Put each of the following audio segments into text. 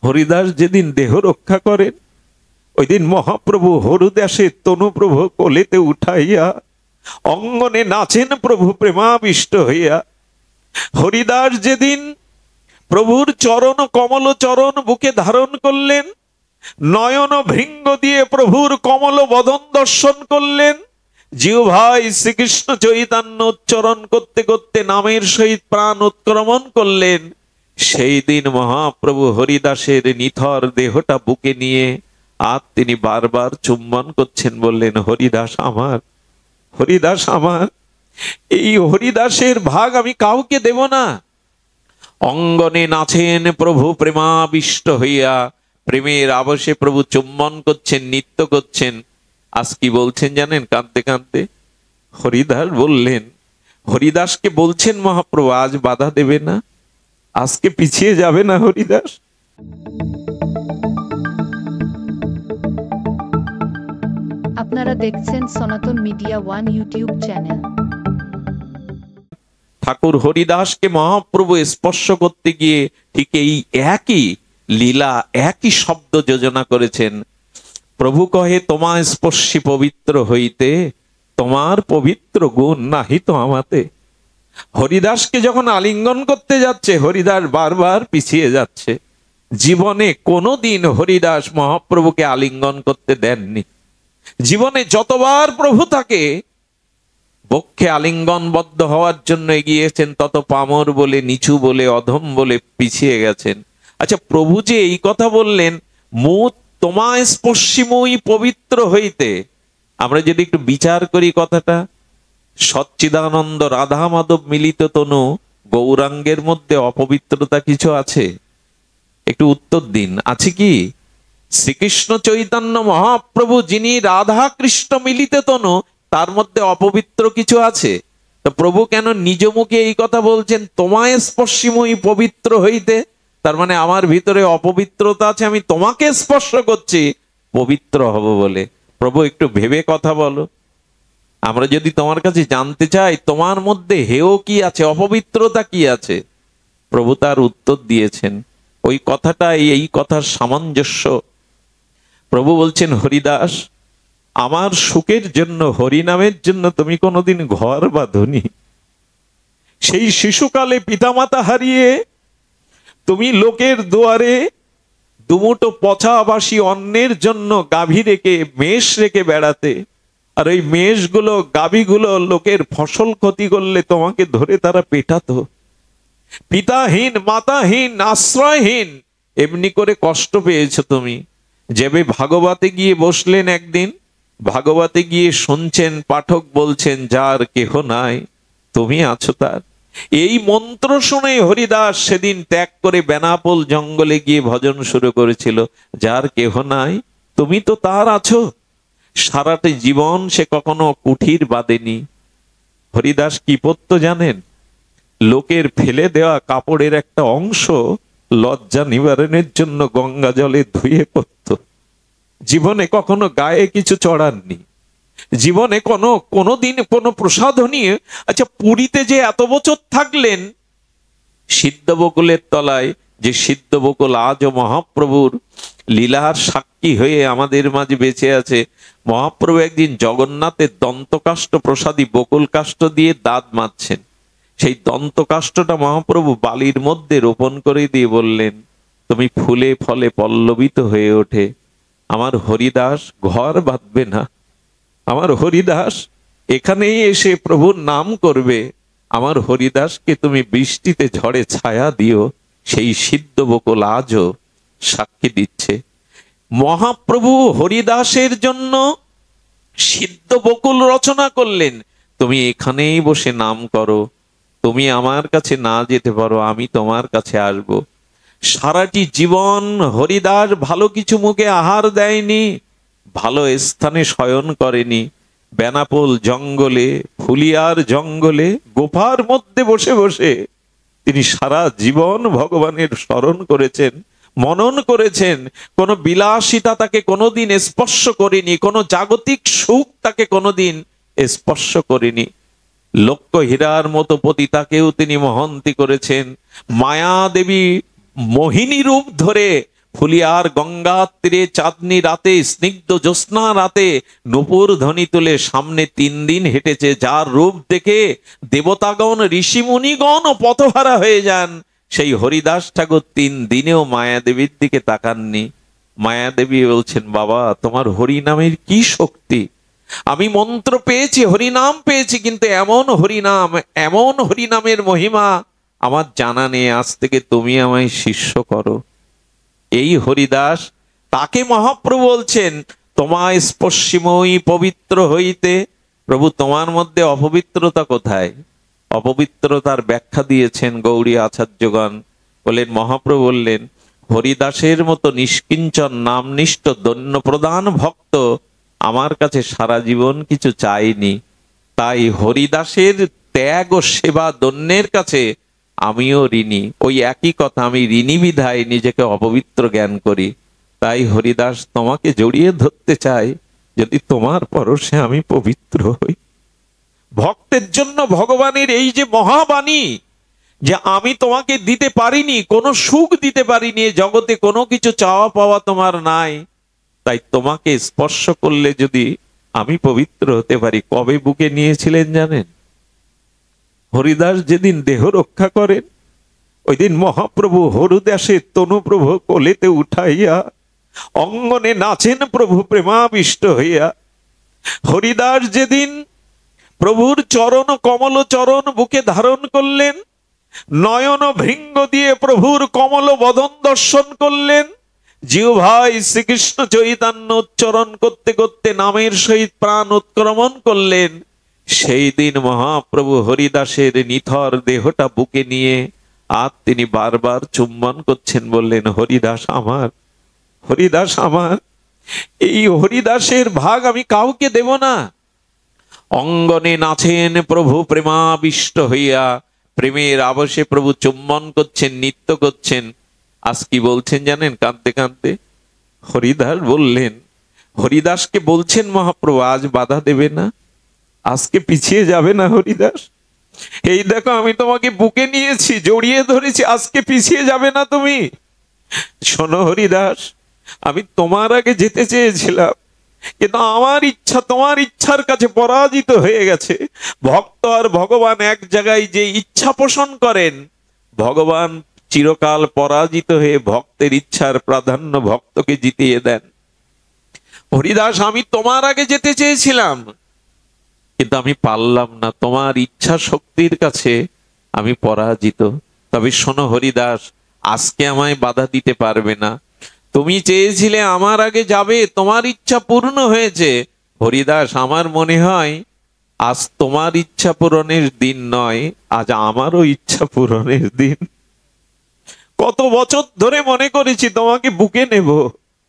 হরিদাস যেদিন দেহ রক্ষা করেন, ওই দিন মহাপ্রভু হরিদাসের তনুপ্রভু কোলেতে উঠাইয়া অঙ্গনে নাচেন প্রভু প্রেমাবিষ্ট হইয়া। হরিদাস যেদিন প্রভুর চরণ কমল চরণ বুকে ধারণ করলেন, নয়ন ভৃঙ্গ দিয়ে প্রভুর কমল বদন দর্শন করলেন, জিহ্বায় শ্রীকৃষ্ণ চৈতন্য উচ্চারণ করতে করতে নামের সহিত প্রাণ উৎক্রমণ করলেন, সেই দিন মহাপ্রভু হরিদাসের নিথর দেহটা বুকে নিয়ে আর তিনি বারবার চুম্বন করছেন, বললেন হরিদাস আমার, হরিদাস আমার, এই হরিদাসের ভাগ আমি কাউকে দেব না। অঙ্গনে নাচেন প্রভু প্রেমাবিষ্ট হইয়া, প্রেমের আবশে প্রভু চুম্বন করছেন, নৃত্য করছেন। আজ কি বলছেন জানেন? কাঁদতে কাঁদতে হরিদাস বললেন, হরিদাসকে বলছেন মহাপ্রভু আজ বাধা দেবে না, আজকে পিছিয়ে যাবে না হরিদাস। আপনারা দেখছেন সনাতন মিডিয়া ওয়ান ইউটিউব চ্যানেল। ঠাকুর হরিদাসকে মহাপ্রভু স্পর্শ করতে গিয়ে ঠিক এই একই লীলা, একই শব্দ যোজনা করেছেন। প্রভু কহে তোমা স্পর্শী পবিত্র হইতে, তোমার পবিত্র গুণ নাহি তো আমাতে। হরিদাসকে যখন আলিঙ্গন করতে যাচ্ছে, হরিদাস বারবার পিছিয়ে যাচ্ছে। জীবনে কোনোদিন হরিদাস মহাপ্রভুকে আলিঙ্গন করতে দেননি। জীবনে যতবার প্রভু তাকে বক্ষে আলিঙ্গনবদ্ধ হওয়ার জন্য এগিয়েছেন, তত পামর বলে, নিচু বলে, অধম বলে পিছিয়ে গেছেন। আচ্ছা, প্রভু যে এই কথা বললেন, মু তোমা স্পর্শী মুই পবিত্র হইতে, আমরা যদি একটু বিচার করি কথাটা, সচ্চিদানন্দ রাধা মাধব মিলিত তনু গৌরাঙ্গের মধ্যে অপবিত্রতা কিছু আছে? একটু উত্তর দিন, আছে কি? শ্রীকৃষ্ণ চৈতন্য মহাপ্রভু যিনি রাধা কৃষ্ণ মিলিত তনু, তার মধ্যে অপবিত্র কিছু আছে? তো প্রভু কেন নিজ মুখে এই কথা বলছেন, তোমায় স্পর্শীময়ী পবিত্র হইতে? তার মানে আমার ভিতরে অপবিত্রতা আছে, আমি তোমাকে স্পর্শ করছি পবিত্র হব বলে। প্রভু একটু ভেবে কথা বলো। আমরা যদি তোমার কাছে জানতে চাই তোমার মধ্যে হেয় কি আছে, অপবিত্রতা কি আছে, প্রভু তার উত্তর দিয়েছেন। ওই কথাটা এই কথার সামঞ্জস্য। প্রভু বলছেন, হরিদাস আমার সুখের জন্য, হরিনামের জন্য তুমি কোনোদিন ঘর বাঁধনি। সেই শিশুকালে পিতামাতা হারিয়ে তুমি লোকের দুয়ারে দুমুটো পচাবাসী অন্নের জন্য গাভী রেখে, মেষ রেখে বেড়াতে, আর ওই মেষগুলো, গাভীগুলো লোকের ফসল ক্ষতি করলে তোমাকে ধরে তারা পেটাতো। পিতাহীন, মাতাহীন, আশ্রয়হীন এমনি করে কষ্ট পেয়েছো তুমি। যেবে ভাগবতে গিয়ে বসলেন একদিন, ভাগবতে গিয়ে শুনছেন, পাঠক বলছেন যার কেহ নাই তুমি আছো তার। এই মন্ত্র শুনে হরিদাস সেদিন ত্যাগ করে বেনাপোল জঙ্গলে গিয়ে ভজন শুরু করেছিল, যার কেহ নাই তুমি তো তার আছো। সারাটা জীবন সে কখনো কুঠির বাঁধেনি। হরিদাস কি পড়ত জানেন? লোকের ফেলে দেওয়া কাপড়ের একটা অংশ লজ্জা নিবারণের জন্য গঙ্গা জলে ধুয়ে পড়ত। জীবনে কখনো গায়ে কিছু চড়াননি, জীবনে কোনোদিন কোনো প্রসাদ নিয়ে। আচ্ছা, পুরীতে যে এত বছর থাকলেন, সিদ্ধ বকুলের তলায় যে সিদ্ধ বকুল আজও মহাপ্রভুর লীলার সাক্ষী হয়ে আমাদের মাঝে বেঁচে আছে। মহাপ্রভু একদিন জগন্নাথের দন্তকাষ্ঠ প্রসাদী বকুল কাষ্ঠ দিয়ে দাঁত মাজছেন। সেই দন্তকাষ্ঠটা মহাপ্রভু বালির মধ্যে রোপণ করে দিয়ে বললেন, তুমি ফুলে ফলে পল্লবিত হয়ে ওঠে। আমার হরিদাস ঘর বাঁধবে না, আমার হরিদাস এখানেই এসে প্রভুর নাম করবে। আমার হরিদাসকে তুমি বৃষ্টিতে ঝড়ে ছায়া দিও। সেই সিদ্ধ বকুল আজও সাক্ষী দিচ্ছে। মহাপ্রভু হরিদাসের জন্য সিদ্ধ বকুল রচনা করলেন। তুমি এখানেই বসে নাম করো, তুমি আমার কাছে না যেতে পারো, আমি তোমার কাছে আসব। সারাটি জীবন হরিদাস ভালো কিছু মুখে আহার দেয়নি, ভালো স্থানে শয়ন করেনি। বেনাপোল জঙ্গলে, ফুলিয়ার জঙ্গলে, গোফার মধ্যে বসে বসে তিনি সারা জীবন ভগবানের স্মরণ করেছেন, মনন করেছেন। কোন বিলাসিতা তাকে কোনোদিন স্পর্শ করেনি, কোন জাগতিক সুখ তাকে কোনোদিন স্পর্শ করেনি। লক্ষ্য হীরার মতো পতিতাকেও তিনি মহন্তি করেছেন। মায়া দেবী মোহিনী রূপ ধরে ফুলিয়ার গঙ্গার তীরে চাঁদনি রাতে, স্নিগ্ধ জ্যোৎস্না রাতে নূপুর ধ্বনি তুলে সামনে 3 দিন হেঁটেছে, যার রূপ দেখে দেবতাগণ ঋষিমুনিগণ পথহারা হয়ে যান। সেই হরিদাস ঠাকুর 3 দিনেও মায়াদেবীর দিকে তাকাননি। মায়াদেবী বলছেন, বাবা তোমার হরিনামের কি শক্তি! আমি মন্ত্র পেয়েছি, হরিনাম পেয়েছি, কিন্তু এমন হরিনামের মহিমা আমার জানা নেই। আজ থেকে তুমি আমায় শিষ্য করো। এই হরিদাস, তাকে মহাপ্রভু বলছেন, তোমায় স্পর্শিময়ী পবিত্র হইতে। প্রভু তোমার মধ্যে অপবিত্রতা কোথায়? অপবিত্রতার ব্যাখ্যা দিয়েছেন গৌড়ী আচার্যগণ। বললেন, মহাপ্রভু বললেন, হরিদাসের মতো নিষ্কিঞ্চন নামনিষ্ঠ দন্য প্রদান ভক্ত আমার কাছে সারা জীবন কিছু চাইনি। তাই হরিদাসের ত্যাগ ও সেবা দন্যের কাছে আমিও ঋণী। ওই একই কথা, আমি ঋণী বিধায় নিজেকে অপবিত্র জ্ঞান করি। তাই হরিদাস তোমাকে জড়িয়ে ধরতে চাই, যদি তোমার পরশে আমি পবিত্র হই। ভক্তের জন্য ভগবানের এই যে মহাবাণী, যে আমি তোমাকে দিতে পারিনি, কোনো সুখ দিতে পারিনি, জগতে কোনো কিছু চাওয়া পাওয়া তোমার নাই, তাই তোমাকে স্পর্শ করলে যদি আমি পবিত্র হতে পারি। কবে বুকে নিয়েছিলেন জানেন? হরিদাস যেদিন দেহ রক্ষা করেন, ওই দিন মহাপ্রভু হরিদাসের তনুপ্রভু কোলেতে উঠাইয়া অঙ্গনে নাচেন প্রভু প্রেমাবিষ্ট হইয়া। হরিদাস যেদিন প্রভুর চরণ, কমল চরণ বুকে ধারণ করলেন, নয়ন ভৃঙ্গ দিয়ে প্রভুর কমল বদন দর্শন করলেন, জিহ্বায় শ্রীকৃষ্ণ চৈতন্য উচ্চারণ করতে করতে নামের সহিত প্রাণ উৎক্রমণ করলেন, সেই দিন মহাপ্রভু হরিদাসের নিথর দেহটা বুকে নিয়ে আর তিনি বারবার চুম্বন করছেন, বললেন, হরিদাস আমার, হরিদাস আমার। এই হরিদাসের ভাগ আমি কাউকে দেব না। অঙ্গনে নাচেন প্রভু প্রেমাবিষ্ট হইয়া, প্রেমের আবশে প্রভু চুম্বন করছেন, নৃত্য করছেন। আজ কি বলছেন জানেন? কাঁদতে কাঁদতে হরিদাস বললেন, হরিদাসকে বলছেন মহাপ্রভু, আজ বাধা দেবে না, আজকে পিছিয়ে যাবে না হরিদাস। এই দেখো আমি তোমাকে বুকে নিয়েছি, জড়িয়ে ধরেছি, আজকে পিছিয়ে যাবে না তুমি। শোনো হরিদাস, আমি তোমার আগে যেতে চেয়েছিলাম, কিন্তু আমার ইচ্ছা তোমার ইচ্ছার কাছে পরাজিত হয়ে গেছে। ভক্ত আর ভগবান এক জায়গায় যে ইচ্ছা পোষণ করেন, ভগবান চিরকাল পরাজিত হয়ে ভক্তের ইচ্ছার প্রাধান্য ভক্তকে জিতিয়ে দেন। হরিদাস, আমি তোমার আগে যেতে চেয়েছিলাম, কিন্তু আমি পারলাম না, তোমার ইচ্ছা শক্তির কাছে আমি পরাজিত। তবে শোনো হরিদাস, আজকে আমায় বাধা দিতে পারবে না। তুমি চেয়েছিলে আমার আগে যাবে, তোমার ইচ্ছা পূর্ণ হয়েছে। হরিদাস, আমার মনে হয় আজ তোমার ইচ্ছা পূরণের দিন নয়, আজ আমারও ইচ্ছা পূরণের দিন। কত বছর ধরে মনে করেছি তোমাকে বুকে নেব,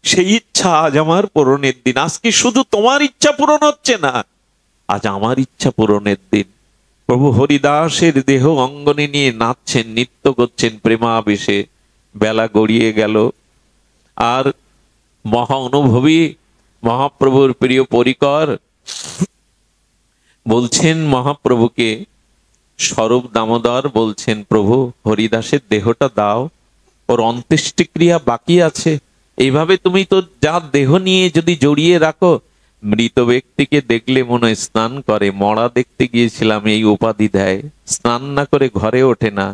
সেই ইচ্ছা আজ আমার পূরণের দিন। আজকে শুধু তোমার ইচ্ছা পূরণ হচ্ছে না, আজ আমার ইচ্ছা পূরণের দিন। প্রভু হরিদাসের দেহ অঙ্গনে নিয়ে নাচছেন, নৃত্য করছেন প্রেমাবেশে। বেলা গড়িয়ে গেল, আর মহা অনুভবী মহাপ্রভুর প্রিয় পরিকর বলছেন মহাপ্রভুকে, স্বরূপ দামোদর বলছেন, প্রভু হরিদাসের দেহটা দাও, ওর অন্ত্যেষ্টিক্রিয়া বাকি আছে। এইভাবে তুমি তো যা দেহ নিয়ে যদি জড়িয়ে রাখো, মৃত ব্যক্তিকে দেখলে মনে হয় স্নান করে, মরা দেখতে গিয়েছিলাম এই উপাধি দেয়, স্নান না করে ঘরে ওঠে না।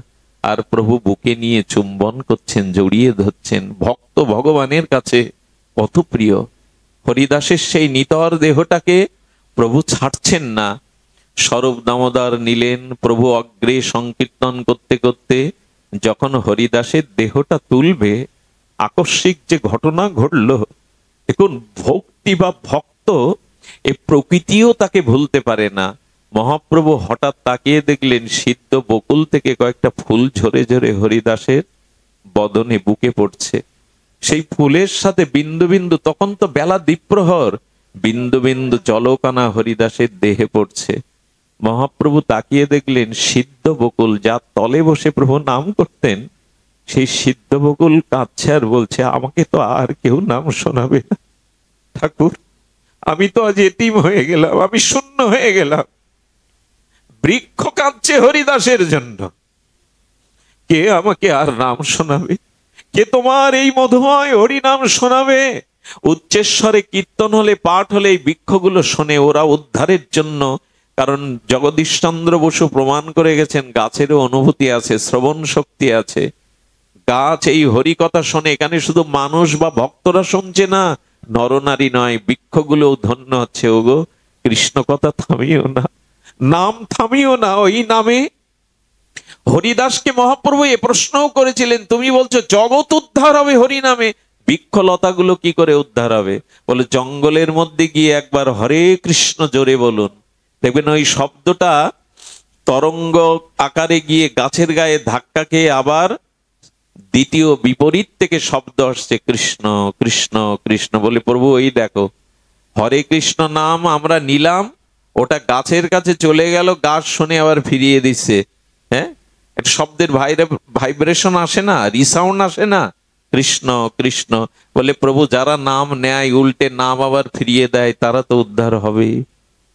আর প্রভু বুকে নিয়ে চুম্বন করছেন, জড়িয়ে ধরছেন। ভক্ত ভগবানের কাছে কত প্রিয়। হরিদাসের সেই নিতর দেহটাকে প্রভু ছাড়ছেন না। স্বরূপ দামোদর নিলেন, প্রভু অগ্রে সংকীর্তন করতে করতে যখন হরিদাসের দেহটা তুলবে, আকস্মিক যে ঘটনা ঘটল। দেখুন, ভক্তি বা ভক্ত এই প্রকৃতিও তাকে ভুলতে পারে না। মহাপ্রভু হঠাৎ তাকিয়ে দেখলেন, সিদ্ধ বকুল থেকে কয়েকটা ফুল ঝরে ঝরে হরিদাসের বদনে বুকে পড়ছে। সেই ফুলের সাথে বিন্দু বিন্দু, তখন তো বেলা দ্বীপ্রহর, বিন্দু বিন্দু জলকানা হরিদাসের দেহে পড়ছে। মহাপ্রভু তাকিয়ে দেখলেন সিদ্ধ বকুল, যার তলে বসে প্রভু নাম করতেন, সেই সিদ্ধ বকুল কাঁদছে আর বলছে, আমাকে তো আর কেউ নাম শোনাবে না ঠাকুর, আমি তো আজ এতিম হয়ে গেলাম, আমি শূন্য হয়ে গেলাম। বৃক্ষ কাঁদছে হরিদাসের জন্য, কে আমাকে আর নাম শোনাবে, কে তোমার এই মধুময় হরিনাম শোনাবে? উচ্চেশ্বরে কীর্তন হলে, পাঠ হলে এই বৃক্ষগুলো শোনে, ওরা উদ্ধারের জন্য। কারণ জগদীশচন্দ্র বসু প্রমাণ করে গেছেন গাছেরও অনুভূতি আছে, শ্রবণ শক্তি আছে। গাছ এই হরি কথা শোনে। এখানে শুধু মানুষ বা ভক্তরা শুনছে না, নরনারী নয়, বৃক্ষগুলোও ধন্য হচ্ছে। ওগো কৃষ্ণ কথা থামিও না, নাম থামিও না। ওই নামে হরিদাসকে মহাপ্রভু এ প্রশ্নও করেছিলেন, তুমি বলছো জগৎ উদ্ধার হবে হরি নামে, বৃক্ষলতাগুলো কি করে উদ্ধার হবে? বলে জঙ্গলের মধ্যে গিয়ে একবার হরে কৃষ্ণ জোরে বলুন, দেখবেন ওই শব্দটা তরঙ্গ আকারে গিয়ে গাছের গায়ে ধাক্কা খেয়ে আবার দ্বিতীয় বিপরীত থেকে শব্দ আসছে কৃষ্ণ কৃষ্ণ কৃষ্ণ। বলে প্রভু ওই দেখো, হরে কৃষ্ণ নাম আমরা নিলাম, ওটা গাছের কাছে চলে গেল, গাছ শুনে আবার ফিরিয়ে দিচ্ছে। হ্যাঁ, একটা শব্দের ভাইব্রেশন আসে না, রিসাউন্ড আসে না, কৃষ্ণ কৃষ্ণ। বলে প্রভু যারা নাম নেয় উল্টে নাম আবার ফিরিয়ে দেয়, তারা তো উদ্ধার হবে।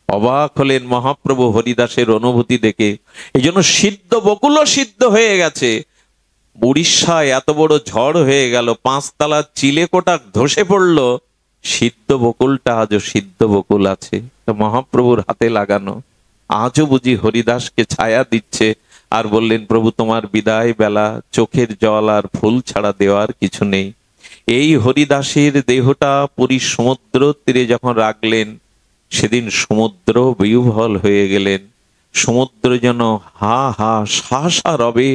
অবাক হলেন মহাপ্রভু হরিদাসের অনুভূতি দেখে। এই জন্য সিদ্ধ বকুলও সিদ্ধ হয়ে গেছে। উড়িষ্যায় এত বড় ঝড় হয়ে গেল, 5 তলা চিলেকোটা ধসে পড়লো, সিদ্ধ বকুলটা আজও সিদ্ধ বকুল আছে, তো মহাপ্রভুর হাতে লাগানো। আজও বুঝি হরিদাসকে ছায়া দিচ্ছে। আর বললেন প্রভু তোমার বিদায় বেলা, চোখের জল আর ফুল ছাড়া দেওয়ার কিছু নেই। এই হরিদাসের দেহটা পুরী সমুদ্র তীরে যখন রাখলেন, সেদিন সমুদ্র বিহ্বল হয়ে গেলেন। সমুদ্র যেন হা হা শাসা রবে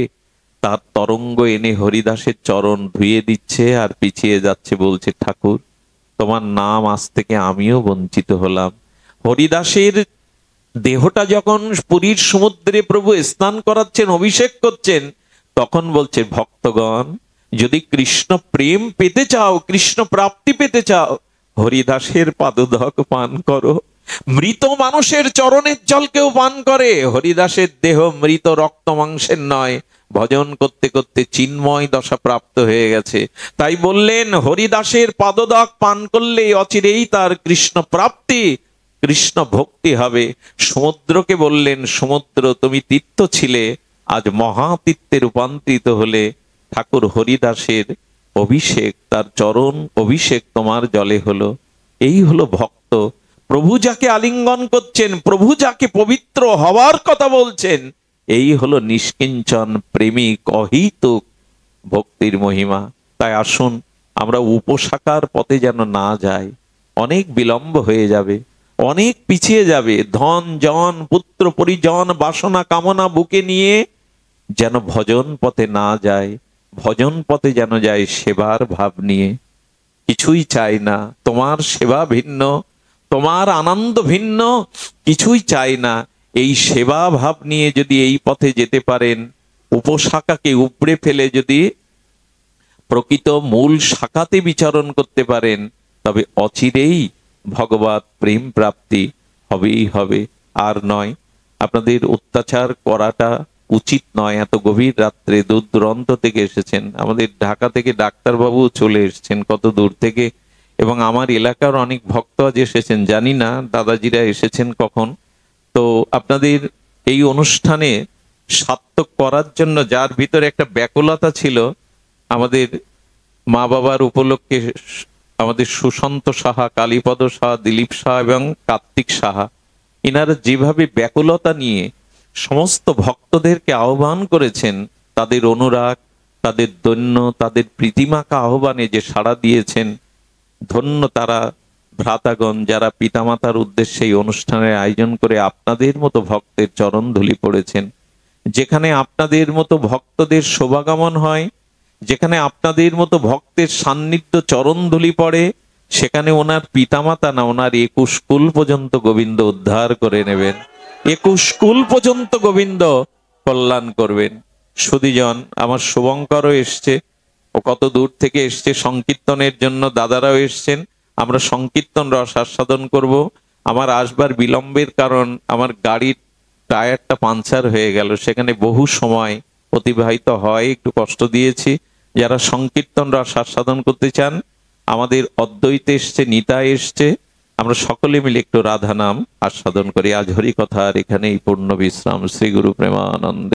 তার তরঙ্গ এনে হরিদাসের চরণ ধুয়ে দিচ্ছে আর পিছিয়ে যাচ্ছে, বলছে ঠাকুর তোমার নাম আজ থেকে আমিও বঞ্চিত হলাম। হরিদাসের দেহটা যখন পুরীর সমুদ্রে প্রভু স্নান করাচ্ছেন, অভিষেক করছেন, তখন বলছে ভক্তগণ যদি কৃষ্ণ প্রেম পেতে চাও, কৃষ্ণ প্রাপ্তি পেতে চাও, হরিদাসের পাদুদক পান করো। মৃত মানুষের চরণের জল কেউ পান করে? হরিদাসের দেহ মৃত রক্ত মাংসের নয়, ভজন করতে করতে চিন্ময় দশা প্রাপ্ত হয়ে গেছে। তাই বললেন হরিদাসের পাদদক পান করলে অচিরেই তার কৃষ্ণ প্রাপ্তি, কৃষ্ণ ভক্তি হবে। সমুদ্রকে বললেন সমুদ্র তুমি তীর্থ ছিলে, আজ মহাতীর্থে রূপান্তরিত হলে। ঠাকুর হরিদাসের অভিষেক, তার চরণ অভিষেক তোমার জলে হলো। এই হলো ভক্ত। প্রভু যাকে আলিঙ্গন করছেন, প্রভু যাকে পবিত্র হওয়ার কথা বলছেন, এই হলো নিষ্কিঞ্চন প্রেমিক অহৈতুক ভক্তির মহিমা। তাই আসুন আমরা উপশাখার পথে যেন না যাই, অনেক বিলম্ব হয়ে যাবে, অনেক পিছিয়ে যাবে। ধন জন পুত্র পরিজন বাসনা কামনা বুকে নিয়ে যেন ভজন পথে না যায়, ভজন পথে যেন যায় সেবার ভাব নিয়ে। কিছুই চাই না, তোমার সেবা ভিন্ন, তোমার আনন্দ ভিন্ন, কিছুই চাই না। এই সেবা ভাব নিয়ে যদি এই পথে যেতে পারেন, উপশাখাকে উপড়ে ফেলে যদি প্রকৃত মূল শাখাতে বিচরণ করতে পারেন, তবে অচিরেই ভগবত প্রেম প্রাপ্তি হবেই হবে, আর নয়। আপনাদের অত্যাচার করাটা উচিত নয়। এত গভীর রাত্রে দূর দূরান্ত থেকে এসেছেন, আমাদের ঢাকা থেকে ডাক্তারবাবু চলে এসেছেন কত দূর থেকে, এবং আমার এলাকার অনেক ভক্ত আজ এসেছেন, জানি না দাদাজিরা এসেছেন কখন। তো আপনাদের এই অনুষ্ঠানে সার্থক করার জন্য যার ভিতরে একটা ব্যাকুলতা ছিল, আমাদের মা বাবার উপলক্ষে আমাদের সুশান্ত সাহা, কালীপদ সাহা, দিলীপ সাহা এবং কার্তিক সাহা, ইনারা যেভাবে ব্যাকুলতা নিয়ে সমস্ত ভক্তদেরকে আহ্বান করেছেন, তাদের অনুরাগ, তাদের দৈন্য, তাদের প্রীতিমাকা আহ্বানে যে সাড়া দিয়েছেন, ধন্য তারা ভ্রাতাগণ যারা পিতামাতার উদ্দেশ্যে এই অনুষ্ঠানের আয়োজন করে আপনাদের মতো ভক্তের চরণ ধুলি পড়েছেন। যেখানে আপনাদের মতো ভক্তদের শোভাগমন হয়, যেখানে আপনাদের মতো ভক্তের সান্নিধ্য চরণ ধুলি পড়ে, সেখানে ওনার পিতামাতা না, ওনার 21 কুল পর্যন্ত গোবিন্দ উদ্ধার করে নেবেন, 21 কুল পর্যন্ত গোবিন্দ কল্যাণ করবেন। সুধীজন আমার শুভঙ্করও এসছে, ও কত দূর থেকে এসছে সংকীর্তনের জন্য, দাদারাও এসছেন। আমরা সংকীর্তন রস আস্বাদন করব। আমার আসবার বিলম্বের কারণ আমার গাড়ির টায়ারটা পাঞ্চার হয়ে গেল, সেখানে বহু সময় অতিবাহিত হয়, একটু কষ্ট দিয়েছি। যারা সংকীর্তন রস আস্বাদন করতে চান, আমাদের অদ্বৈতে এসছে, নিতাই এসছে, আমরা সকলে মিলে একটু রাধা নাম আস্বাদন করি। আজ হরি কথার এখানেই পূর্ণ বিশ্রাম। শ্রী গুরু প্রেমানন্দে।